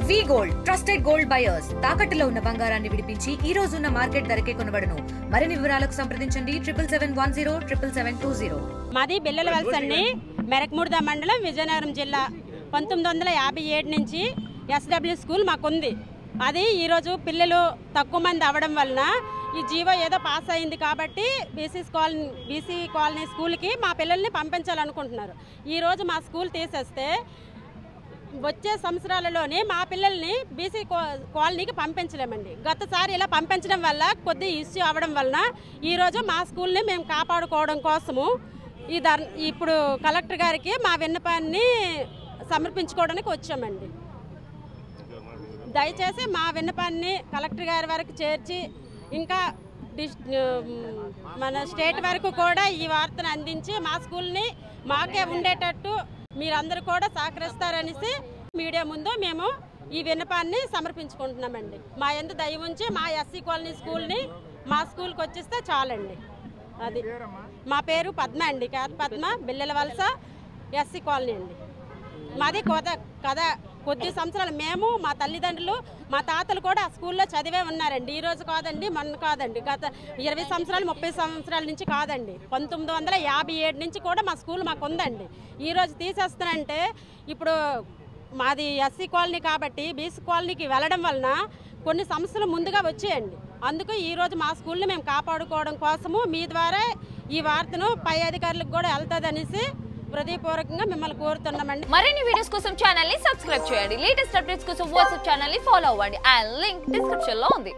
వి gold trusted gold buyers తాకట్టులో ఉన్న బంగారాన్ని విడిపించి ఈ రోజు ఉన్న మార్కెట్ ధరకే కొనబడును. మరిన్ని వివరాలకు సంప్రదించండి 77107720. మాది బిల్లల వలస అండి, మెరకముర్ద మండలం, విజయనగరం జిల్లా. 1957 నుంచి SW స్కూల్ మాకుంది. అది ఈరోజు పిల్లలు తక్కువ మంది అవ్వడం వలన ఈ జీవో ఏదో పాస్ అయింది కాబట్టి బీసీ కాలనీ స్కూల్కి మా పిల్లల్ని పంపించాలనుకుంటున్నారు. ఈరోజు మా స్కూల్ తీసేస్తే వచ్చే సంవత్సరాలలోనే మా పిల్లల్ని బీసీ కాలనీకి పంపించలేమండి. గతసారి ఇలా పంపించడం వల్ల కొద్ది ఇష్యూ అవ్వడం వలన ఈరోజు మా స్కూల్ని మేము కాపాడుకోవడం కోసము ఇప్పుడు కలెక్టర్ గారికి మా విన్నపాన్ని సమర్పించుకోవడానికి వచ్చామండి. దయచేసి మా విన్నపాన్ని కలెక్టర్ గారి వరకు చేర్చి ఇంకా మన స్టేట్ వరకు కూడా ఈ వార్తను అందించి మా స్కూల్ని మాకే ఉండేటట్టు మీరందరూ కూడా సహకరిస్తారనేసి మీడియా ముందు మేము ఈ విన్నపాన్ని సమర్పించుకుంటున్నామండి. మా యందు దయ ఉంచి మా ఎస్సీ కాలనీ స్కూల్ని మా స్కూల్కి వచ్చేస్తే చాలండి. అది మా పేరు పద్మ అండి, పద్మ, బిల్లల వలస, ఎస్సీ కాలనీ అండి. మాది కొద్ది సంవత్సరాలు మేము, మా తల్లిదండ్రులు, మా తాతలు కూడా ఆ స్కూల్లో చదివే ఉన్నారండి. ఈరోజు కాదండి, మొన్న కాదండి, గత 20 సంవత్సరాలు 30 సంవత్సరాల నుంచి కాదండి, 1957 నుంచి కూడా మా స్కూల్ మాకు ఉందండి. ఈరోజు తీసేస్తానంటే ఇప్పుడు మాది ఎస్సీ కాలనీ కాబట్టి బీసీ కాలనీకి వెళ్ళడం వలన కొన్ని సమస్యలు ముందుగా వచ్చాయండి. అందుకు ఈరోజు మా స్కూల్ని మేము కాపాడుకోవడం కోసము మీ ద్వారా ఈ వార్తను పై అధికారులకు కూడా వెళ్తుందనేసి హృదయపూర్వకంగా మిమ్మల్ని కోరుతున్నామండి. మరిన్ని వీడియోస్ కోసం ఛానల్ ని సబ్స్క్రైబ్ చేయండి. లేటెస్ట్ అప్డేట్స్ కోసం వాట్సాప్ ఛానల్ ని ఫాలో అవ్వండి. ఆ లింక్ డిస్క్రిప్షన్ లో ఉంది.